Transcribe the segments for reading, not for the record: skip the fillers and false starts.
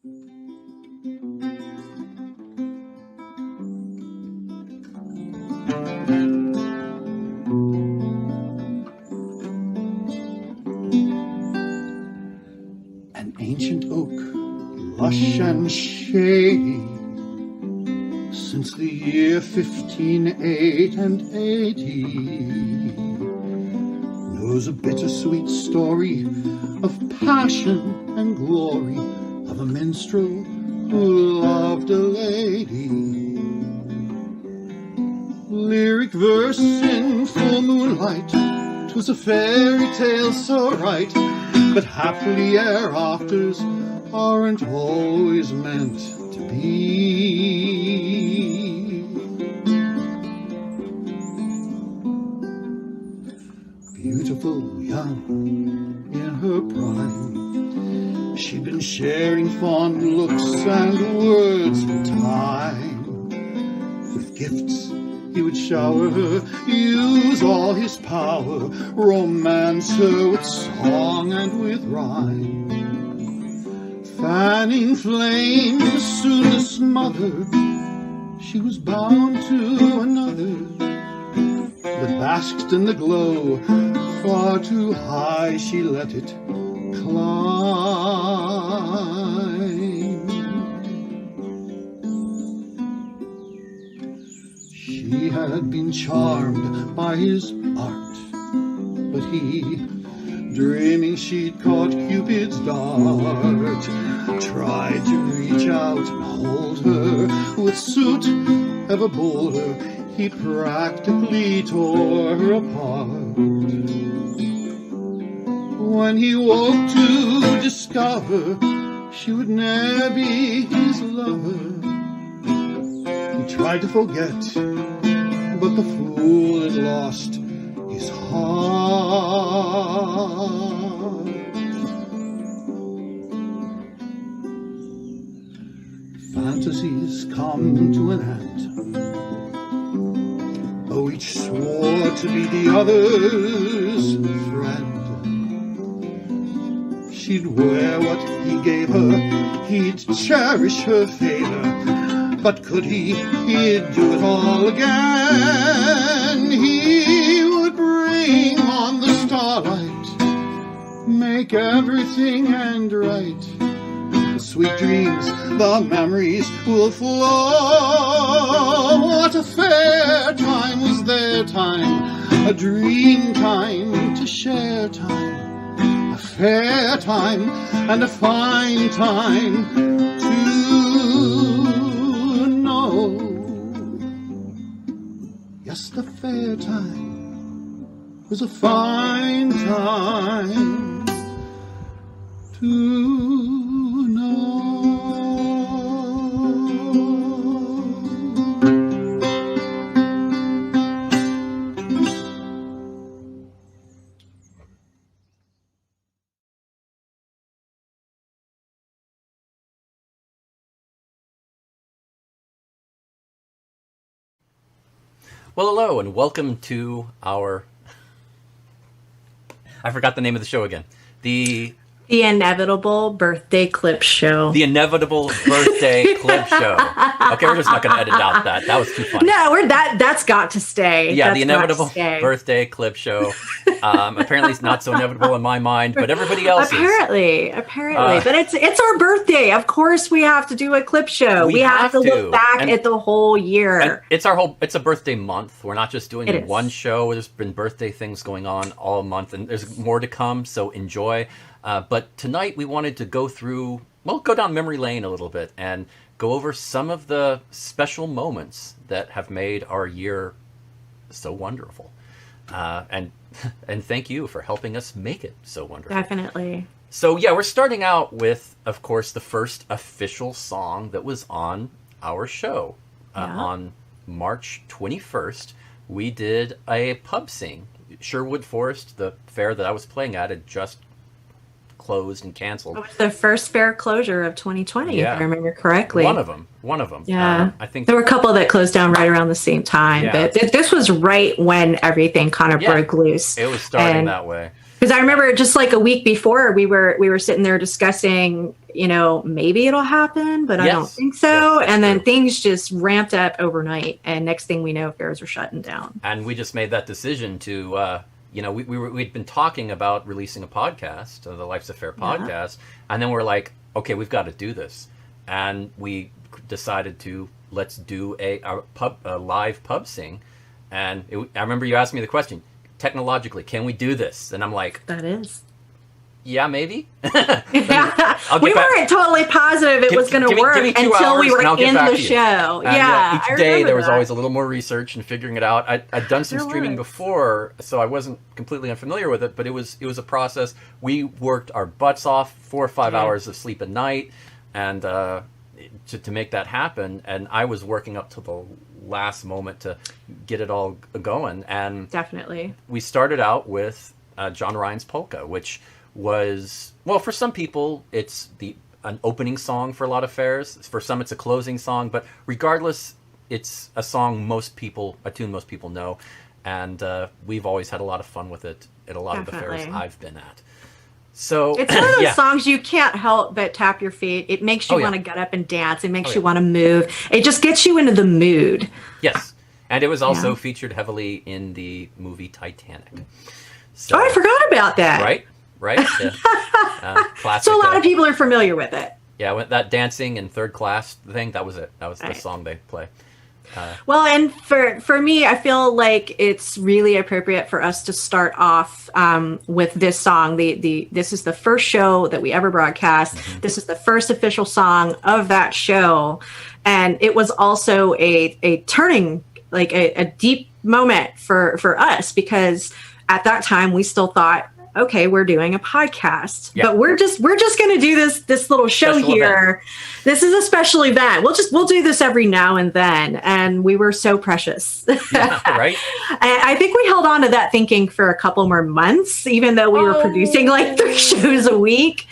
An ancient oak, lush and shady, since the year 1580, knows a bittersweet story of passion and glory, of a minstrel who loved a lady. Lyric verse in full moonlight, 'twas a fairy tale so right, but happily e'er afters aren't always meant to be. Beautiful young in her prime, she'd been sharing fond looks and words of time. With gifts he would shower her, use all his power, romance her with song and with rhyme. Fanning flames soon to smother, she was bound to another, that basked in the glow, far too high she let it climb. She had been charmed by his art, but he, dreaming she'd caught Cupid's dart, tried to reach out and hold her, with suit ever bolder, he practically tore her apart. When he woke to discover she would ne'er be his lover, he tried to forget, but the fool had lost his heart. Fantasies come to an end, though each swore to be the other's friend. She'd wear what he gave her, he'd cherish her favor, but could he'd do it all again. He would bring on the starlight, make everything end right. The sweet dreams, the memories will flow. What a fair time was their time, a dream time to share time, a fair time and a fine time to know. Yes, the fair time was a fine time to know. Well, hello, and welcome to our... I forgot the name of the show again. The Inevitable Birthday Clip Show. The Inevitable Birthday Clip Show. Okay, we're just not going to edit out that. That was too funny. No, that's got to stay. Yeah, that's the Inevitable Birthday Clip Show. Apparently it's not so inevitable in my mind, but everybody else's. Apparently. But it's our birthday. Of course we have to do a clip show. We have to look back at the whole year. It's a birthday month. We're not just doing one show. There's been birthday things going on all month, and there's more to come, so enjoy. But tonight we wanted to go down memory lane a little bit and go over some of the special moments that have made our year so wonderful. And thank you for helping us make it so wonderful. Definitely. So yeah, we're starting out with, of course, the first official song that was on our show. On March 21st, we did a pub sing. Sherwood Forest, the fair that I was playing at, had just closed and canceled. It was the first fair closure of 2020, if I remember correctly. One of them. Yeah. I think there were a couple that closed down right around the same time, but this was right when everything kind of broke loose. It was starting that way. Because I remember just like a week before we were sitting there discussing, maybe it'll happen, but I don't think so. Yes, and then things just ramped up overnight. And next thing we know, fairs are shutting down. And we just made that decision to, we'd been talking about releasing a podcast, the Life's a Fair podcast. And then we're like, okay, we've got to do this. And we decided to let's do a live pub sing. And I remember you asked me the question, technologically, can we do this? And I'm like, that is. Yeah, maybe. We weren't totally positive it was going to work until we were in the show. And, each day there was always a little more research and figuring it out. I'd done some streaming before, so I wasn't completely unfamiliar with it, but it was a process. We worked our butts off, 4 or 5 hours of sleep a night, and to make that happen. And I was working up to the last moment to get it all going. And definitely, we started out with John Ryan's Polka, which was, well, for some people it's an opening song for a lot of fairs. For some it's a closing song, but regardless, it's a tune most people know, and we've always had a lot of fun with it at a lot of the fairs I've been at. So it's one of those songs you can't help but tap your feet. It makes you want to get up and dance. It makes you want to move. It just gets you into the mood. Yes. And it was also featured heavily in the movie Titanic. So, I forgot about that. Right? Classic, so a lot of people are familiar with it. Yeah, that dancing in third class thing, that was it. That was the song they play. Well, and for me, I feel like it's really appropriate for us to start off with this song. This is the first show that we ever broadcast. Mm-hmm. This is the first official song of that show, and it was also a turning, like a deep moment for us, because at that time we still thought, okay, we're doing a podcast, but we're just going to do this little show special here. Event. This is a special event. We'll do this every now and then. And we were so precious. Yeah, right. I think we held on to that thinking for a couple more months, even though we were producing like 3 shows a week.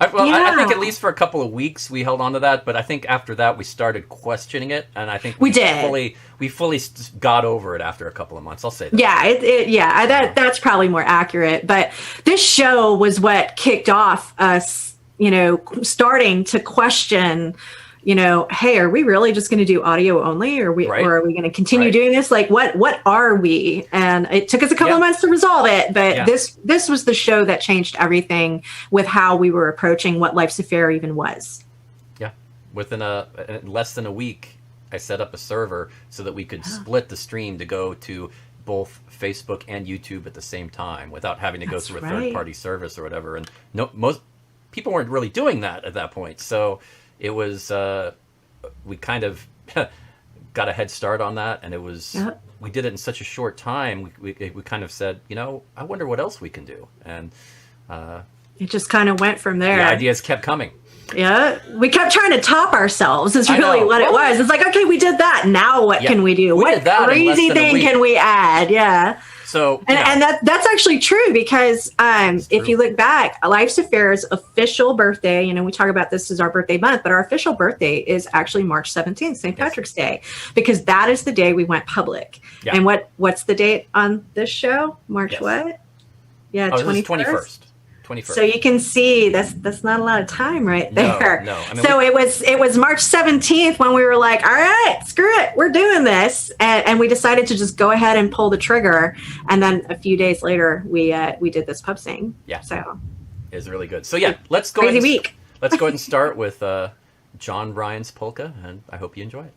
I think at least for a couple of weeks we held on to that, but I think after that we started questioning it, and I think we fully got over it after a couple of months. I'll say that. That's probably more accurate. But this show was what kicked off us, starting to question, hey, are we really just going to do audio only, or are we going to continue doing this? Like, what are we? And it took us a couple of months to resolve it, but this was the show that changed everything with how we were approaching what Life's a Fair even was. Yeah, within less than a week, I set up a server so that we could split the stream to go to both Facebook and YouTube at the same time without having to go through a third-party service or whatever. And most people weren't really doing that at that point, so it was we kind of got a head start on that, and it was we did it in such a short time. We kind of said, I wonder what else we can do, and it just kind of went from there. The ideas kept coming. Yeah, we kept trying to top ourselves. Is really what it was. It's like, okay, we did that. Now what can we do? What crazy thing can we add? Yeah. So, and that's actually true, because if you look back, Life's a Fair's official birthday, we talk about this as our birthday month, but our official birthday is actually March 17th, St. Patrick's Day, because that is the day we went public. Yeah. And what's the date on this show? March what? Yeah, 21st. 21st. So you can see that's not a lot of time right there. No. I mean, so it was March 17th when we were like, all right, screw it, we're doing this, and we decided to just go ahead and pull the trigger. And then a few days later, we did this pub sing. Yeah. So it was really good. So let's go crazy ahead week. Let's go ahead and start with John Ryan's Polka, and I hope you enjoy it.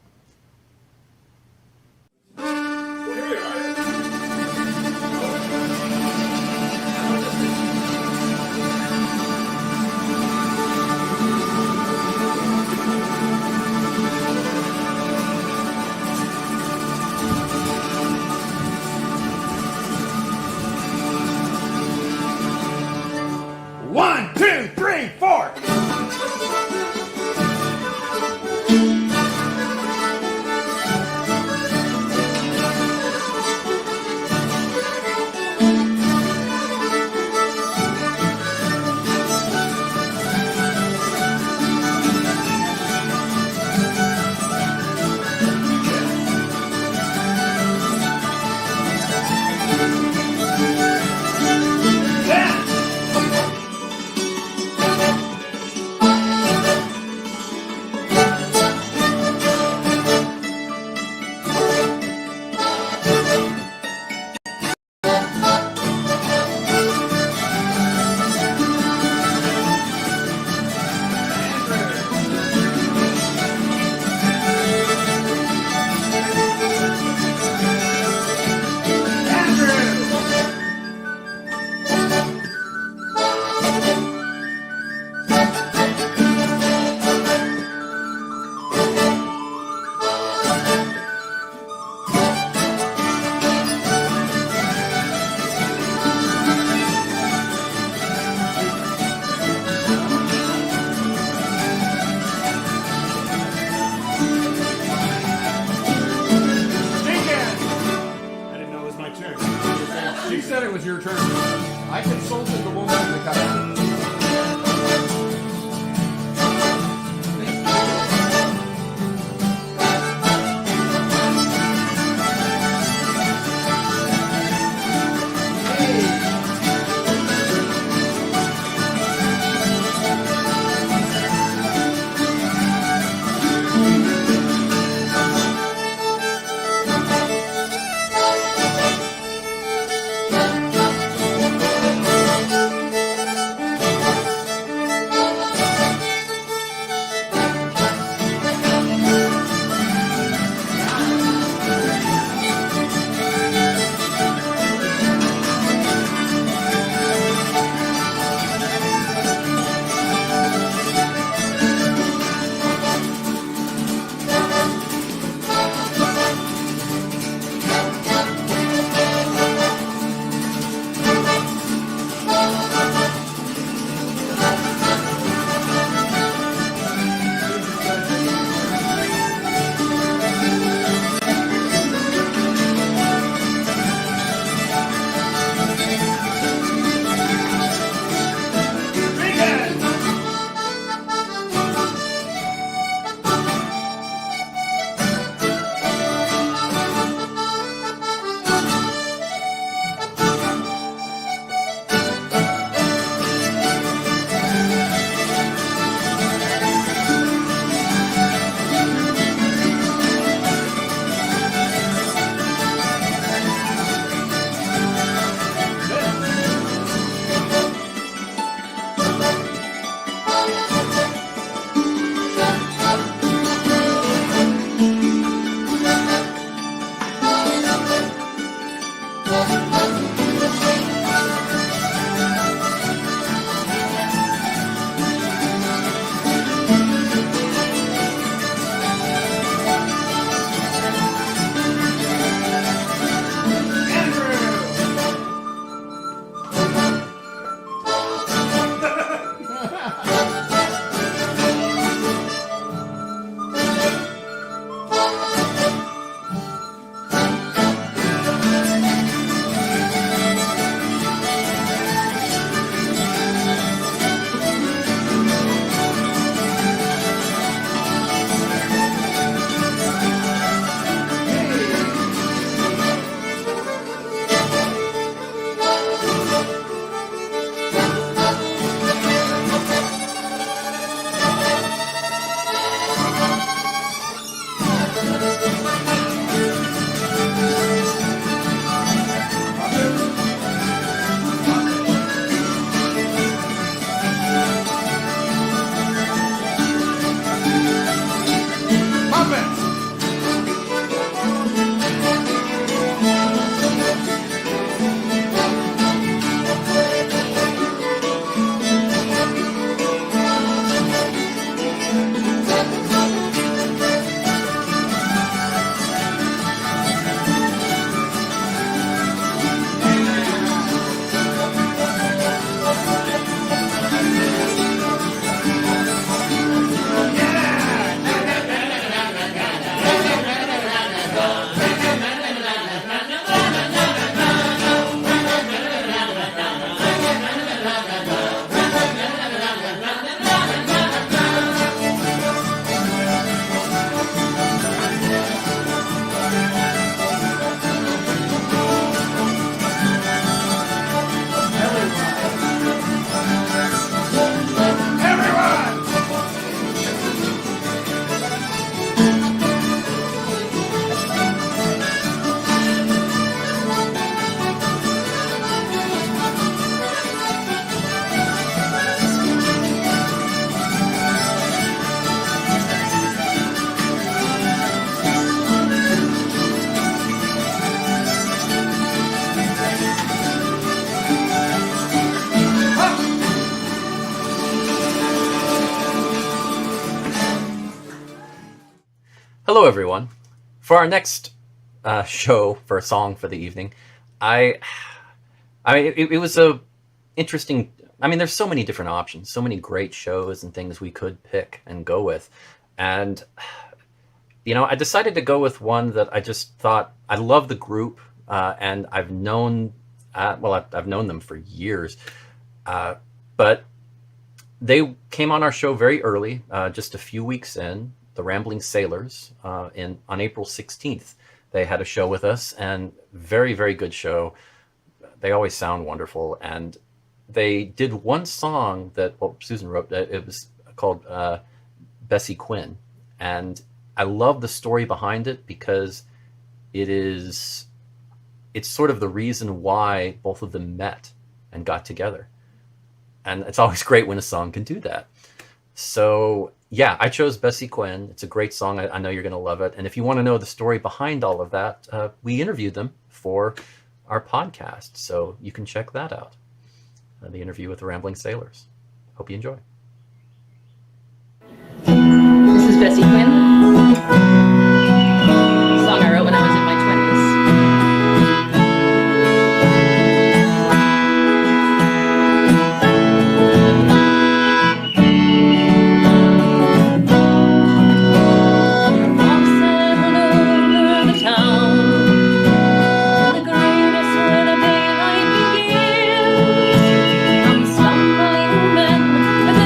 I consulted the woman in the country. Hello, everyone. For our next show for a song for the evening, I mean, it was a interesting. I mean, there's so many different options, so many great shows and things we could pick and go with, and I decided to go with one that I just thought I love the group, and I've known I've known them for years, but they came on our show very early, just a few weeks in. The Rambling Sailors, on April 16th, they had a show with us, and very, very good show. They always sound wonderful, and they did one song that Susan wrote. It was called Bessie Quinn, and I love the story behind it because it's sort of the reason why both of them met and got together. And it's always great when a song can do that. So yeah, I chose Bessie Quinn. It's a great song. I know you're going to love it. And if you want to know the story behind all of that, we interviewed them for our podcast. So you can check that out. The interview with the Rambling Sailors. Hope you enjoy. This is Bessie Quinn. A song I wrote when I was in my 20s.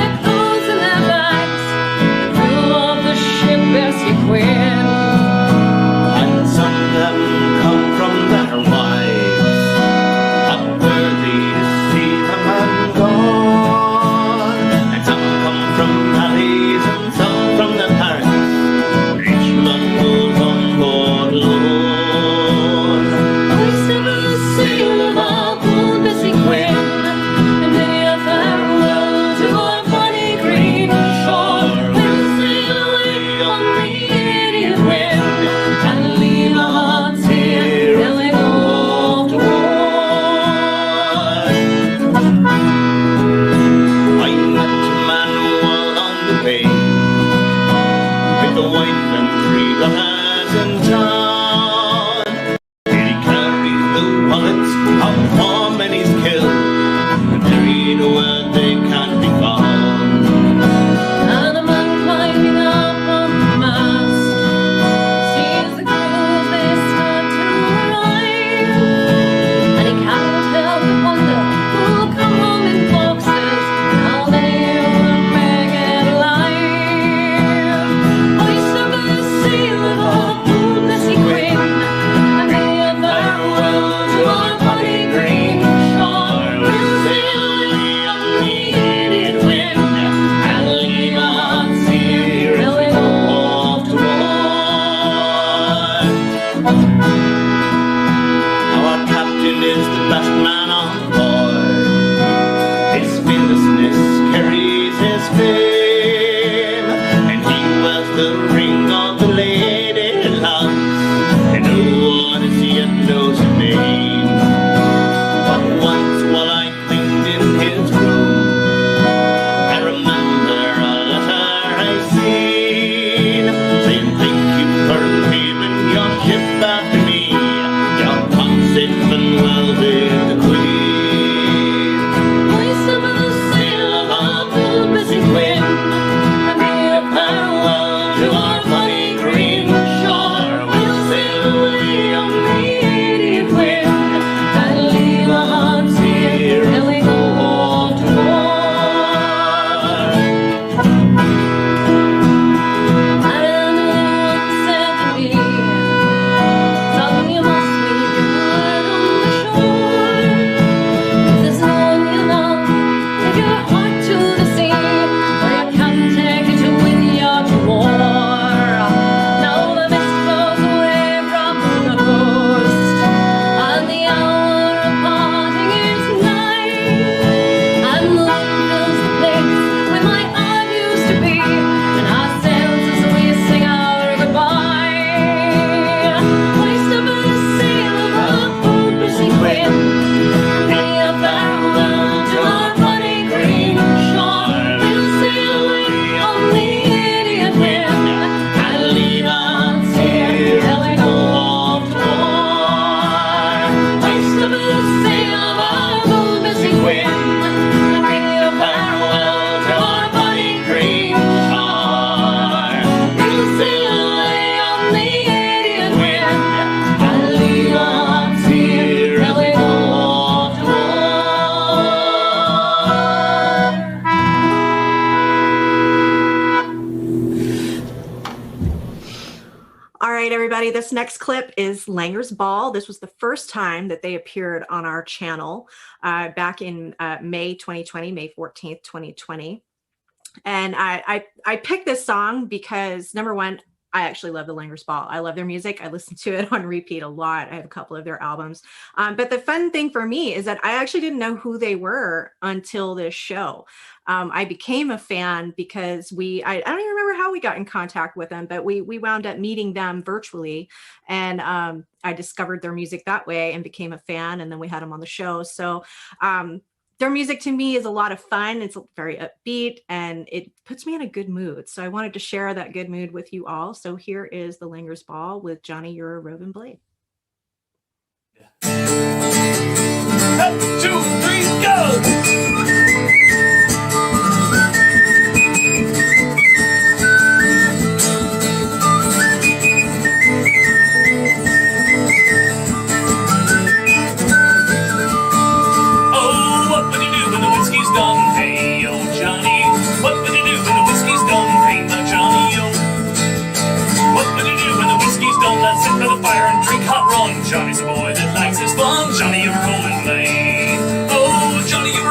The everybody. This next clip is Langer's Ball. This was the first time that they appeared on our channel back in May 2020, May 14th, 2020. And I picked this song because, number one, I actually love the Langer's Ball. I love their music. I listen to it on repeat a lot. I have a couple of their albums. But the fun thing for me is that I actually didn't know who they were until this show. I became a fan because I don't even remember how we got in contact with them, but we wound up meeting them virtually. And I discovered their music that way and became a fan. And then we had them on the show. So their music to me is a lot of fun. It's very upbeat and it puts me in a good mood. So I wanted to share that good mood with you all. So here is the Langer's Ball with Johnny, You're a Roving Blade. 1, 2, 3, go! Johnny's a boy that likes his fun. Johnny, you're a rolling blade. Oh, Johnny, you're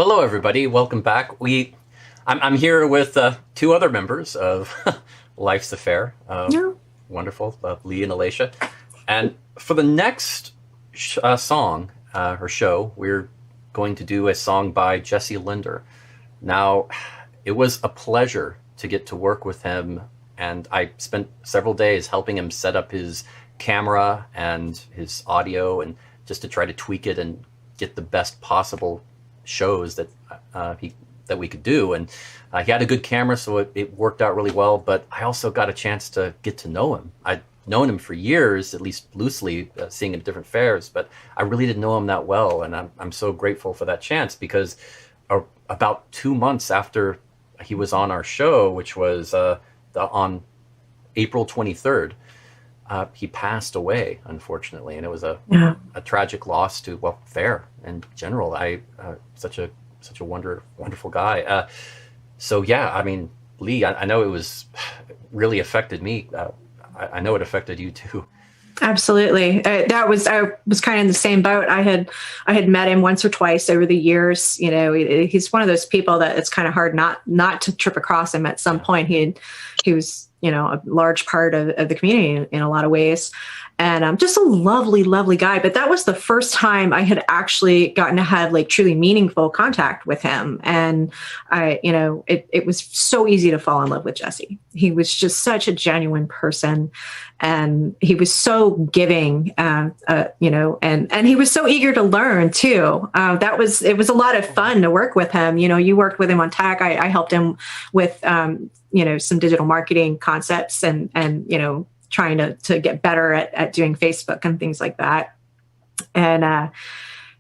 Well, hello, everybody. Welcome back. I'm here with two other members of Life's Affair. Wonderful, Lee and Alicia. And for the next song, or show, we're going to do a song by Jesse Linder. Now, it was a pleasure to get to work with him, and I spent several days helping him set up his camera and his audio, and just to try to tweak it and get the best possible shows that we could do. And he had a good camera, so it worked out really well. But I also got a chance to get to know him. I'd known him for years, at least loosely, seeing him at different fairs, but I really didn't know him that well. And I'm so grateful for that chance, because about 2 months after he was on our show, which was on April 23rd, he passed away, unfortunately, and it was a tragic loss to fair in general. Such a wonderful guy. So yeah, I mean, Lee, I know it was really affected me. I know it affected you too. Absolutely. I was kind of in the same boat. I had met him once or twice over the years. You know, he's one of those people that it's kind of hard not to trip across him at some point. He was, you know, a large part of the community in a lot of ways, and just a lovely, lovely guy. But that was the first time I had actually gotten to have like truly meaningful contact with him. And it was so easy to fall in love with Jesse. He was just such a genuine person, and he was so giving, and he was so eager to learn too. It was a lot of fun to work with him. You know, you worked with him on tech. I helped him with, some digital marketing concepts and trying to get better at doing Facebook and things like that. And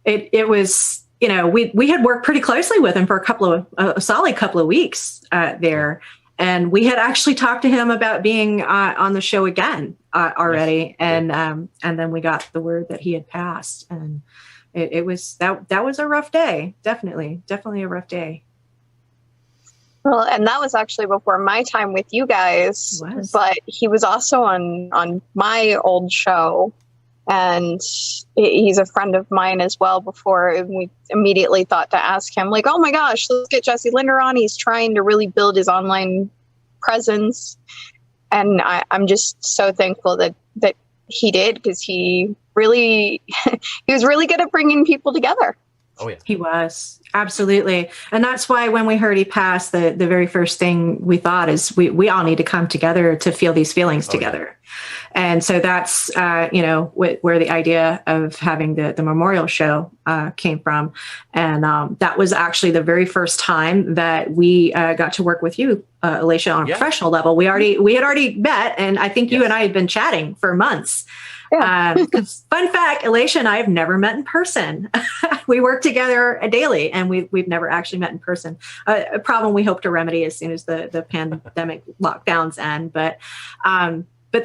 it was, we had worked pretty closely with him for a solid couple of weeks there. And we had actually talked to him about being on the show again already. Yes. And then we got the word that he had passed. And it was, that was a rough day. Definitely a rough day. Well, and that was actually before my time with you guys, but he was also on my old show, and he's a friend of mine as well. Before, we immediately thought to ask him, like, oh my gosh, let's get Jesse Linder on. He's trying to really build his online presence. And I'm just so thankful that he did, because he was really good at bringing people together. Oh yeah, he was. Absolutely. And that's why when we heard he passed, the very first thing we thought is we all need to come together to feel these feelings together. Yeah. And so that's, where the idea of having the memorial show came from. And that was actually the very first time that we got to work with you, Alicia, on a professional level. We had already met, and I think you and I had been chatting for months. Yeah. Fun fact, Alicia and I have never met in person. We work together daily, and we've never actually met in person. A problem we hope to remedy as soon as the pandemic lockdowns end. But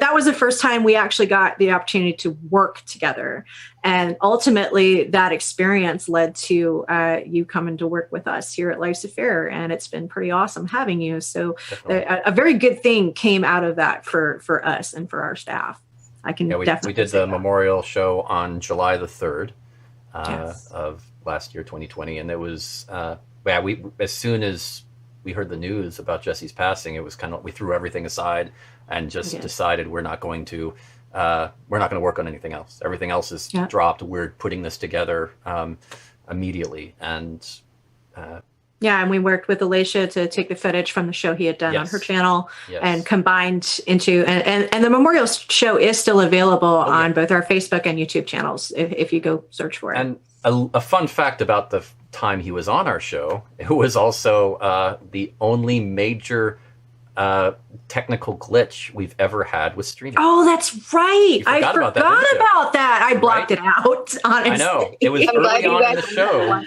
that was the first time we actually got the opportunity to work together. And ultimately, that experience led to you coming to work with us here at Life's Affair. And it's been pretty awesome having you. So a very good thing came out of that for us and for our staff. I can definitely. We did the memorial show on July the 3rd of last year, 2020, and it was we as soon as we heard the news about Jesse's passing, it was kind of, we threw everything aside and just decided we're not going to work on anything else. Everything else is dropped. We're putting this together immediately, and. And we worked with Alicia to take the footage from the show he had done on her channel and combined into, and the memorial show is still available on both our Facebook and YouTube channels if you go search for it. And a fun fact about the time he was on our show, it was also the only major technical glitch we've ever had with streaming. Oh, that's right. I forgot about that. I blocked it out, honestly. I know. It was early on in the show.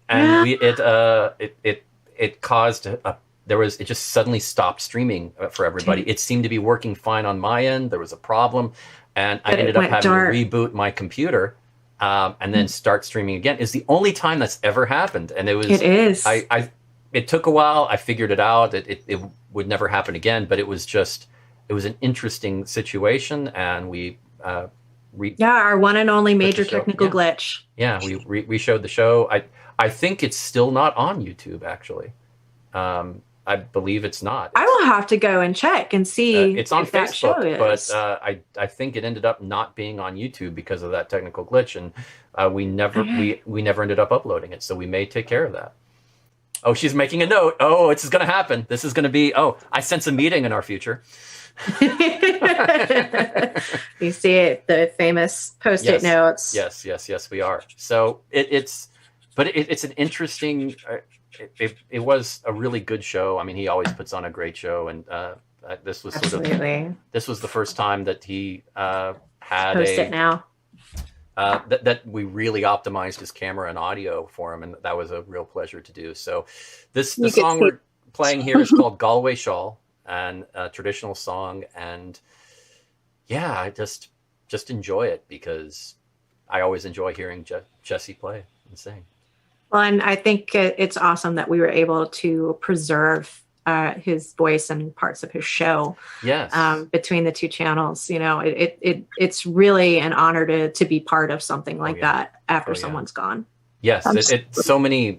And it caused it just suddenly stopped streaming for everybody. It seemed to be working fine on my end. There was a problem, and I ended up having to reboot my computer and then start streaming again. It's the only time that's ever happened, and it was. It is. It took a while. I figured it out. It would never happen again, but it was an interesting situation, and we our one and only major show. technical glitch. Yeah, we showed the show. I think it's still not on YouTube, actually. I believe it's not. I will have to go and check and see. It's on if that show Facebook, is. but I think it ended up not being on YouTube because of that technical glitch, and we never ended up uploading it. So we may take care of that. Oh, she's making a note. Oh, this is going to happen. This is going to be. Oh, I sense a meeting in our future. You see it, the famous post-it notes. Yes, we are. So it's an interesting. It was a really good show. I mean, he always puts on a great show, and this was this was the first time that he had Post it now. that we really optimized his camera and audio for him, and that was a real pleasure to do. So the song we're playing here is called Galway Shawl, and a traditional song, and yeah, I just enjoy it because I always enjoy hearing Jesse play and sing. Well, and I think it's awesome that we were able to preserve his voice and parts of his show. Yes. Between the two channels, it's really an honor to be part of something like that after someone's gone. Yes, so many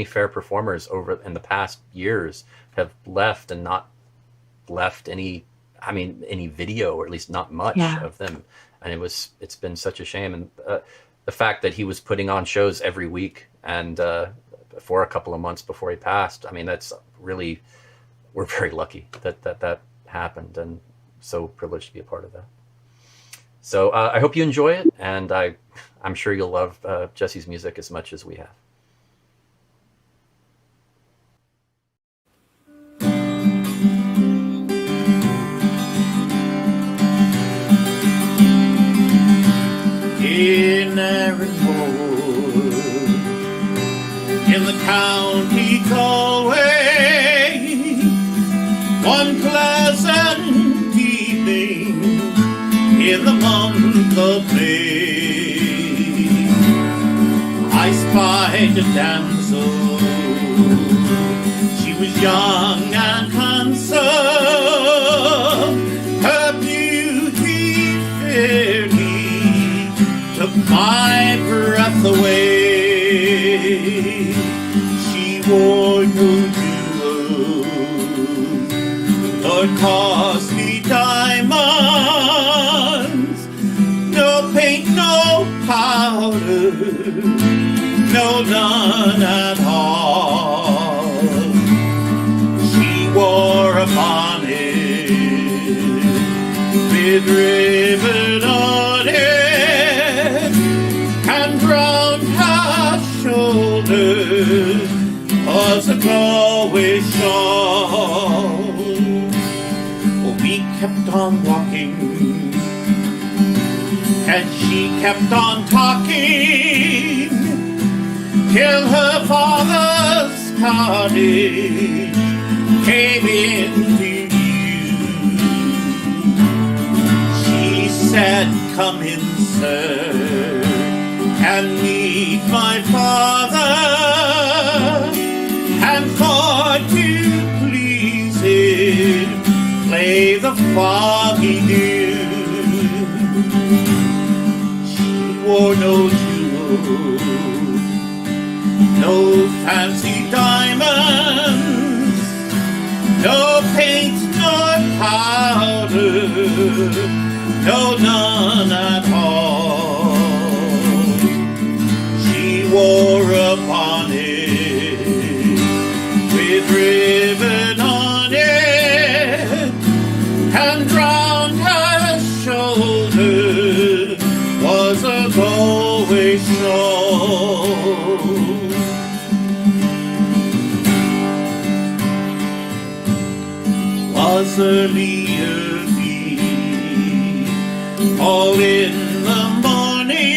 fair performers over in the past years have left and not left any video, or at least not much of them, and it's been such a shame. And the fact that he was putting on shows every week and for a couple of months before he passed, I mean, that's really, we're very lucky that happened, and so privileged to be a part of that. So I hope you enjoy it, and I'm sure you'll love Jesse's music as much as we have. In Erinwood, in the county Galway, one pleasant evening in the month of May, I spied a damsel. She was young and handsome, her beauty fairly took my breath away. She wore no jewels or costly diamonds, no paint, no powder, no, none at all. She wore a bonnet with ribbon on it, and round her shoulders was a Galway shawl. We kept on walking, and she kept on talking, till her father's cottage came into view. She said, "Come in, sir, and meet my father, and for to please him, play the foggy dew." She wore no jewels, no fancy diamonds, no paint nor powder, no, none at all. She wore a bonnet with ribbon on it, and round her shoulder was a Galway shawl. Was early, all in the morning,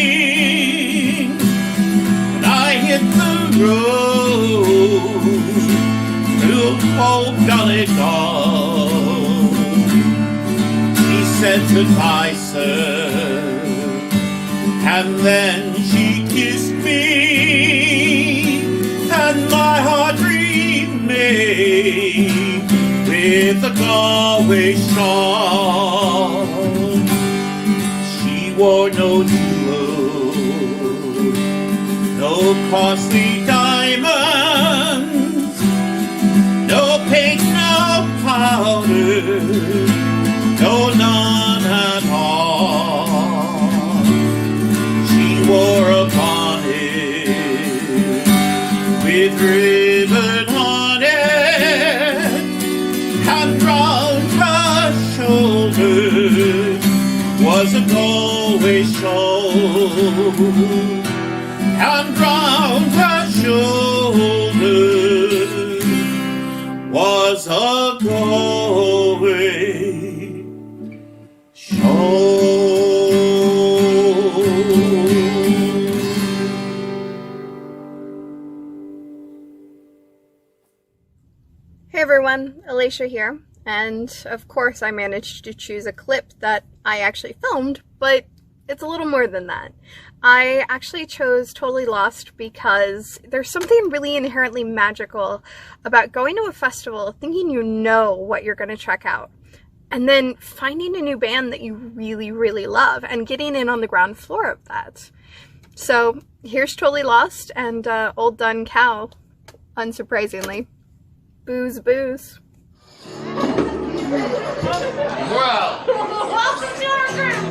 and I hit the road through old Donegal. She said goodbye, sir, and then she kissed me, and my heart remained with the Galway shawl. wore no jewels, no costly diamonds, no paint, no powder, no none at all. She wore a bonnet with ribbon on it, and round her shoulders was a Galway shawl, and round her shoulders was a Galway shawl. Hey everyone, Alicia here, and of course I managed to choose a clip that I actually filmed, but it's a little more than that. I actually chose Totally Lost because there's something really inherently magical about going to a festival thinking you know what you're going to check out, and then finding a new band that you really, really love and getting in on the ground floor of that. So here's Totally Lost and Old Dun Cow, unsurprisingly. Booze, booze. Well, welcome to our group.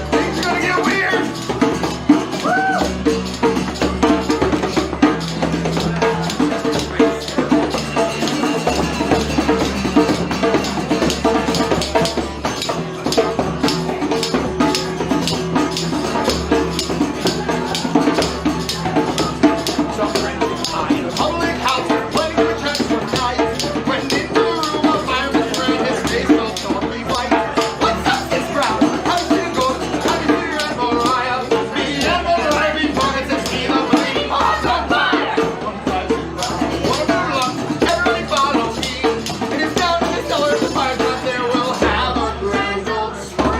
Things are gonna get weird. Public house, plenty of checks for night. Went into the room, a fireman ran his face felt totally white. What's up, this crowd? How's it going? How do you and Mariah? Me and Mariah, we pockets and tequila, we hearts on fire. One of our luck, everybody follow me. It is down in the cellar, the fire truck there will have a grand old spree.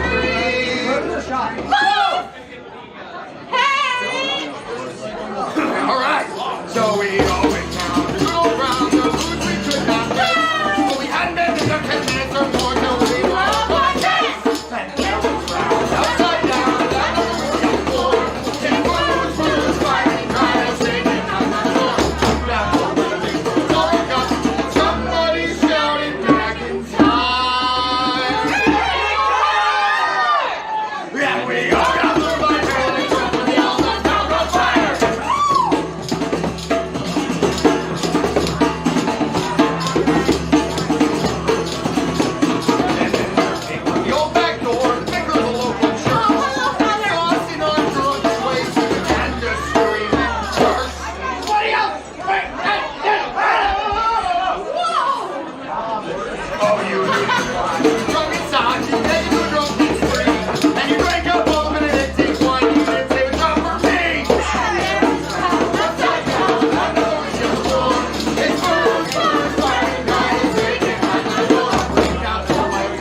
All right, so we all went down to good old Brown, the food we could not get. But we hadn't been there 10 minutes or more till we were all on this. And there was round, upside down, down on the floor. And blues, blues, fighting, trying to sing it out the door. Down the building, all we got, somebody shouting back in time. And we all got moved by Marilyn Trump and the all done town on fire. The old back door, think of the local church. Tossing on drugs, wasting and just screaming curse. Everybody else! Wait! Hey! Hey! Oh, you drunk inside, you take it to a drunken spree. And you drink up all of it and it takes one. You didn't say it's not for me. Upside down, another is your floor. It's first, fighting, guy is taking at the door. Break out the light,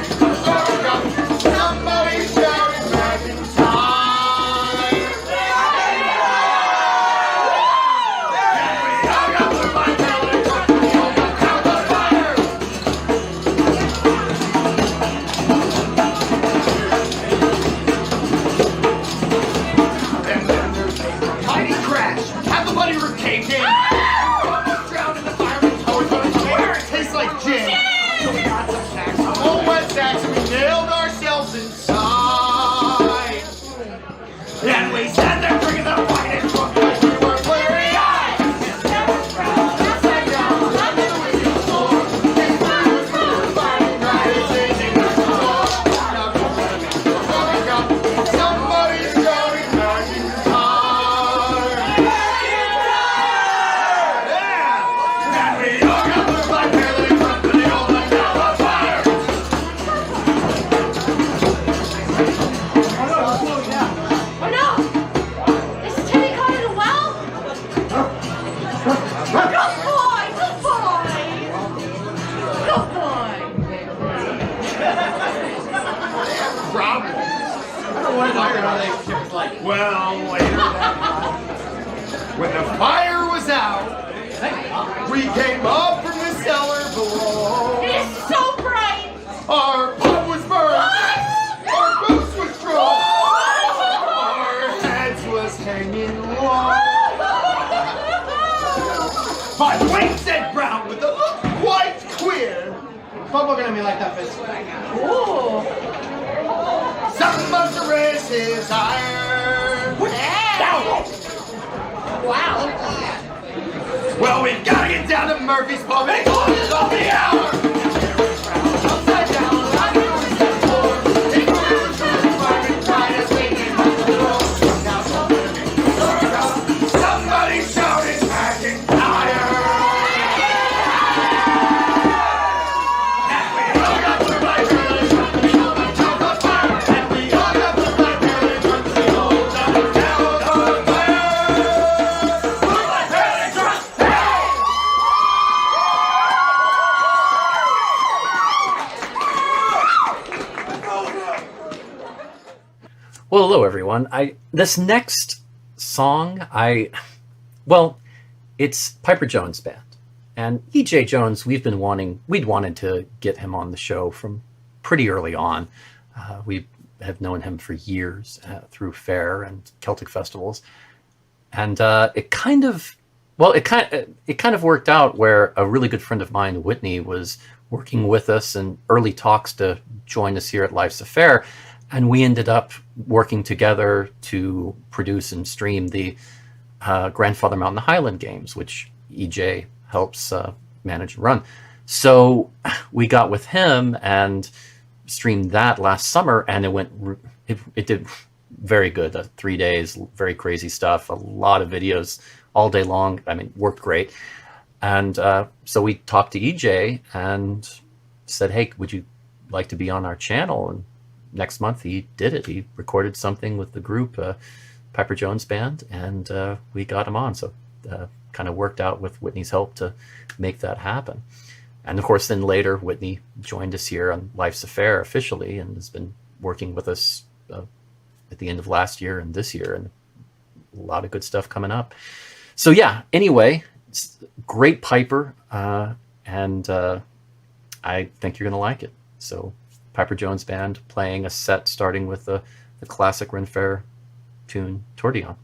sorry, up. Somebody shouting back in time. And we all got blue by Marilyn Trump and the old gun town on fire. And then there's a mighty crash. Half the bloody roof caved in. Almost drowned in the fireman's hose, but it's where it tastes like gin. So we got some snacks, some old wet sacks, and we nailed ourselves inside. And we sat there drinking the wine and drunk like we were bleary-eyed. Upside down, under the window floor. It's blues, blues, fighting, riding, singing at the door. Now go back, somebody shouting back in time. Yeah! And we all got moved by Marilyn Trump and the old man down on fire. Oh no! Is Teddy caught in a well? Good boy! Good boy! Good boy! Problem. I wonder how they kept like, well, later that night, when the fire was out, we came up from the cellar below. It is so bright! Our pub was burned. What? Oh, Stop looking at me like that, Fitz. Ooh. Something must have raised his iron. Wow. Well, we've got to get down to Murphy's Pub and close off the hour. Upside down, I'm on the second floor. Take my apartment, try to swing in my door. Now somebody shouting, acting higher. And we hung up the right village from the old town on fire. And we hung up the right village from the old town on fire. Moonlight Village, hey! Well, hello everyone. This next song, it's Piper Jones Band, and E.J. Jones. We'd wanted to get him on the show from pretty early on. We have known him for years through fair and Celtic festivals, and it kind of worked out where a really good friend of mine, Whitney, was working with us in early talks to join us here at Life's Affair. And we ended up working together to produce and stream the Grandfather Mountain Highland Games, which EJ helps manage and run. So we got with him and streamed that last summer, and it did very good. 3 days, very crazy stuff, a lot of videos all day long. I mean, worked great. And so we talked to EJ and said, hey, would you like to be on our channel? And next month he did it. He recorded something with the group, Piper Jones Band, and we got him on. So kind of worked out with Whitney's help to make that happen. And of course, then later Whitney joined us here on Life's Affair officially and has been working with us at the end of last year and this year, and a lot of good stuff coming up. So yeah, anyway, it's great Piper, and I think you're going to like it. So Piper Jones Band playing a set starting with the classic Ren Fair tune, Tordion.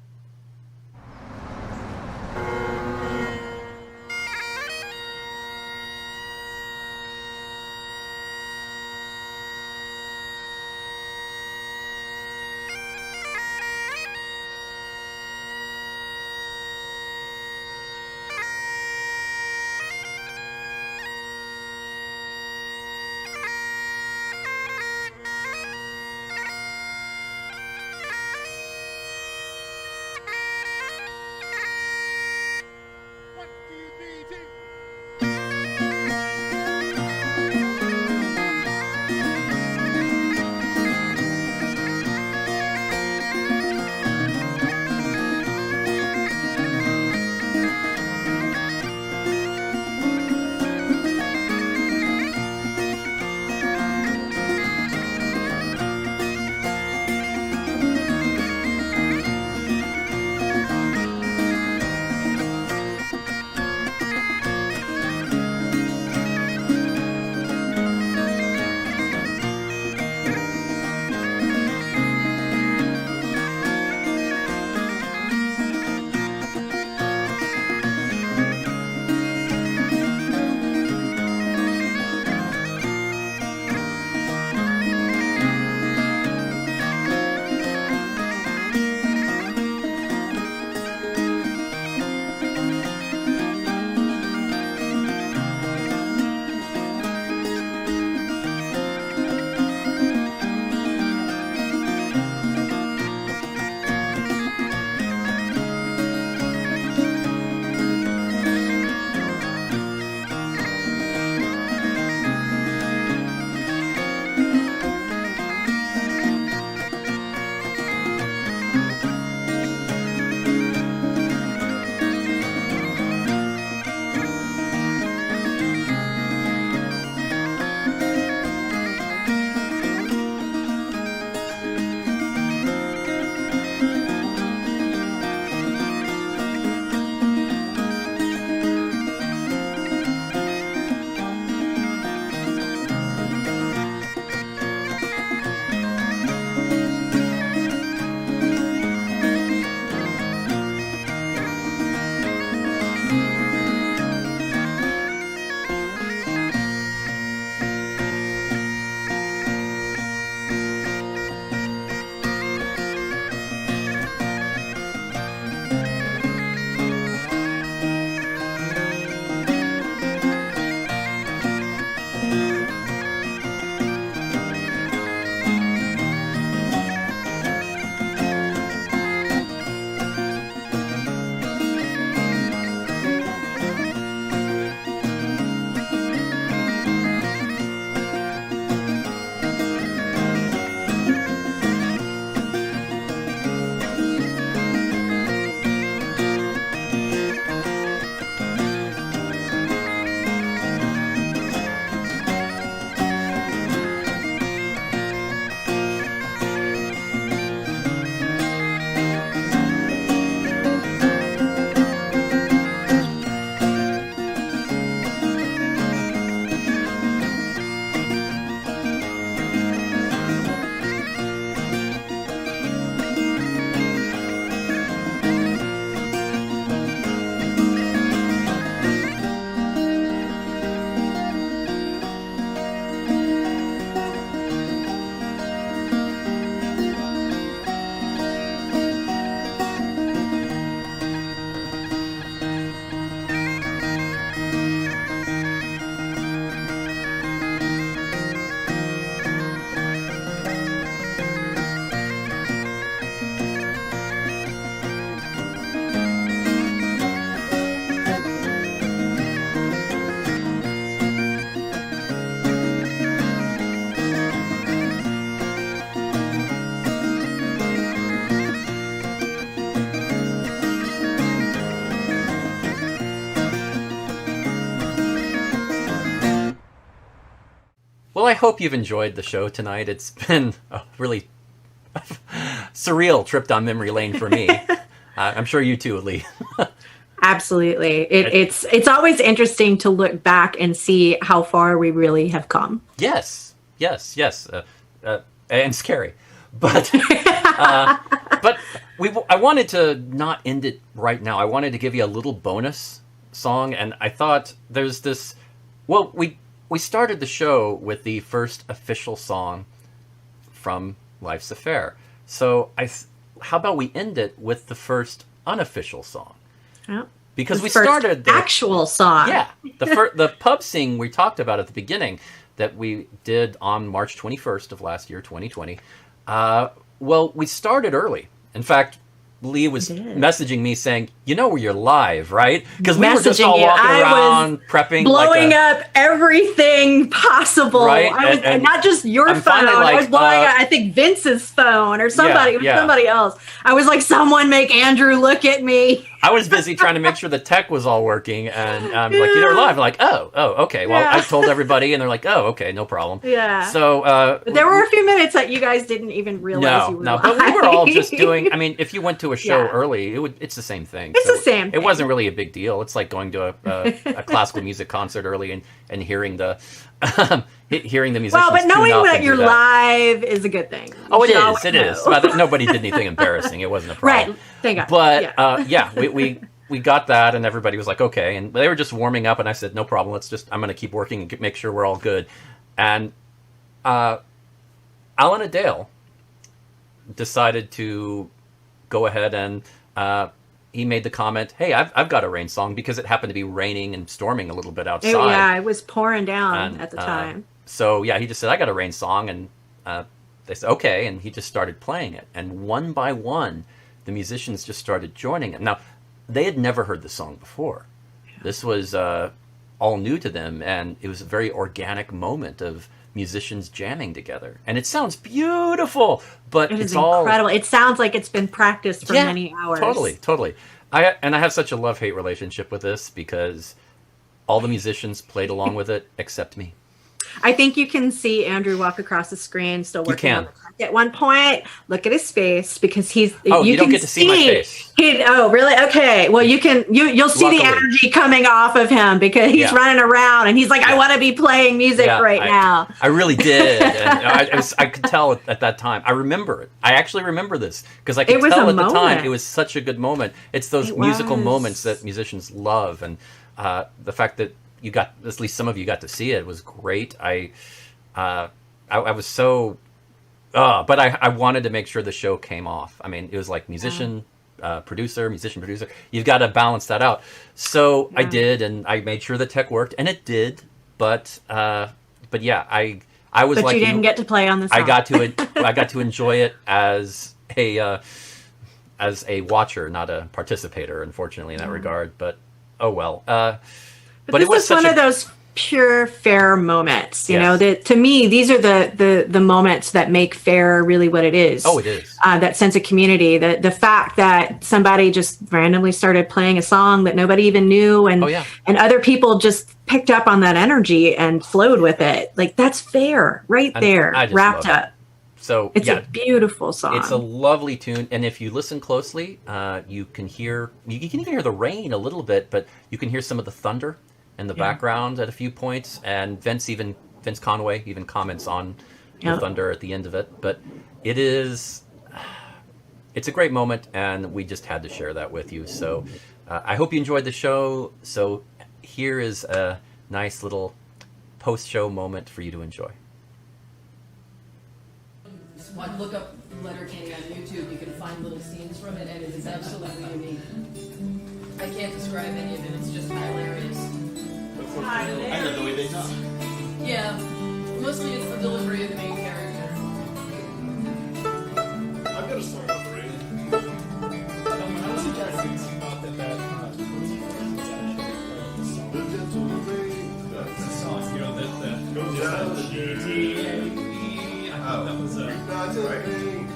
Well, I hope you've enjoyed the show tonight. It's been a really surreal trip down memory lane for me. I'm sure you too, Lee. Absolutely. It's always interesting to look back and see how far we really have come. Yes. And scary. But but I wanted to not end it right now. I wanted to give you a little bonus song, and I thought there's this. Well, we started the show with the first official song from Life's Affair. So how about we end it with the first unofficial song? Oh, because we started the actual song. Yeah, the pub sing we talked about at the beginning that we did on March 21st of last year, 2020. Well, we started early. In fact, Lee was messaging me saying, "You know where you're live, right?" Because we were just all walking around prepping, blowing up everything possible. Right? I was, and not just your phone. I was blowing up, I think, Vince's phone or somebody, somebody else. I was like, "Someone make Andrew look at me." I was busy trying to make sure the tech was all working, and I'm like, "You're live." I'm like, "Oh, okay." Well, I told everybody, and they're like, "Oh, okay, no problem." Yeah. So but there were a few minutes that you guys didn't even realize you were live. But we were all just doing. I mean, if you went to a show early, it's the same thing. It's the same thing. It wasn't really a big deal. It's like going to a classical music concert early and hearing the hearing the musicians. Well, but knowing that you're live is a good thing. Oh, it is. It is. But nobody did anything embarrassing. It wasn't a problem. Right. Thank God. But we got that, and everybody was like, okay. And they were just warming up, and I said, no problem. I'm going to keep working and make sure we're all good. And Alan Adale decided to go ahead and he made the comment, "Hey, I've got a rain song," because it happened to be raining and storming a little bit outside. Yeah, it was pouring down at the time. So yeah, he just said, "I got a rain song," and they said, "Okay," and he just started playing it. And one by one, the musicians just started joining him. Now, they had never heard the song before. Yeah. This was all new to them, and it was a very organic moment of musicians jamming together, and it sounds beautiful. But it's incredible. It sounds like it's been practiced for many hours. Totally. I have such a love-hate relationship with this because all the musicians played along with it except me. I think you can see Andrew walk across the screen, still working on the track. At one point, look at his face because he's. Oh, you don't get to see my face. Oh, really? Okay. Well, you'll see the energy coming off of him because he's running around and he's like, "I want to be playing music now." I really did. And I could tell at that time. I remember it. I actually rember this because I could tell at the time it was such a good moment. It's those musical moments that musicians love, and the fact that you got, at least some of you got to see it, was great. I was so. But I wanted to make sure the show came off. I mean, it was like musician, producer. You've got to balance that out. So I did, and I made sure the tech worked, and it did. But yeah, I was but like, you didn't get to play on the song. I got to enjoy it as a watcher, not a participator, unfortunately, in that regard. But oh well. But it was one of those pure fair moments, you know, that to me, these are the moments that make fair really what it is. Oh, it is. That sense of community, the fact that somebody just randomly started playing a song that nobody even knew, and other people just picked up on that energy and flowed with it. Like, that's fair right there, wrapped up. So it's a beautiful song. It's a lovely tune, and if you listen closely, you can hear the rain a little bit, but you can hear some of the thunder in the background at a few points, and Vince Conway even comments on the thunder at the end of it. But it's a great moment, and we just had to share that with you. So I hope you enjoyed the show. So here is a nice little post-show moment for you to enjoy. Look up Letterkenny on YouTube. You can find little scenes from it, and it is absolutely unique. I can't describe any of it. It's just hilarious. I know the way they talk. Yeah, mostly it's the delivery of the main character. I've got a story about the rain. When I was a kid, I thought that the song, you know, that goes down the GT. I thought that was right.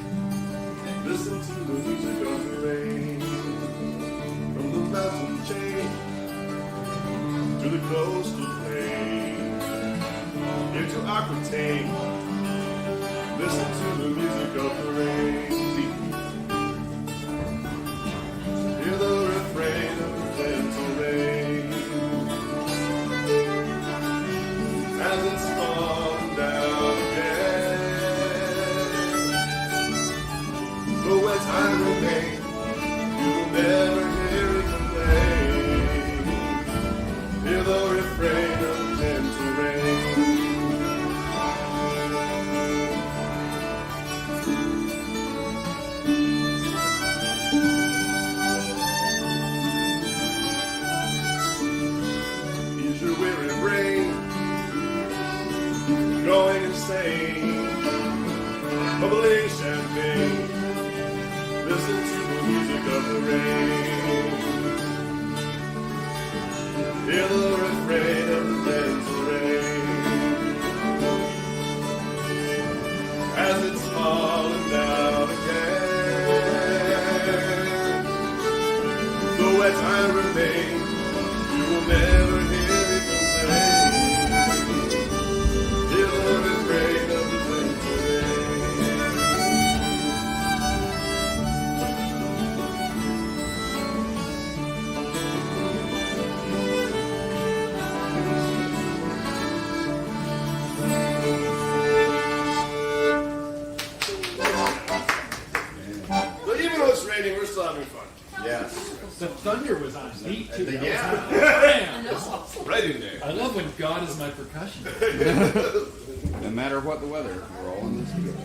Listen to the music of the rain, from the mountain chain to the coastal plain, into Aquitaine. Listen to the music of the rain. Hear the refrain of the gentle rain as it's falling down again. Though as time remains, you will never hear it complain. Hear the refrain of the gentle rain. Is your weary brain going insane? Bubbling champagne. Listen to the music of the rain. Hear the refrain of the gentle rain as it's falling down again. Though wet time remains, you will never hear it complain. Hear the refrain of the gentle rain. But even though it's raining, we're still having fun. Yes. The thunder was on beat too. Yeah. Right in there. I love when God is my percussion. No matter what the weather, we're all in this together.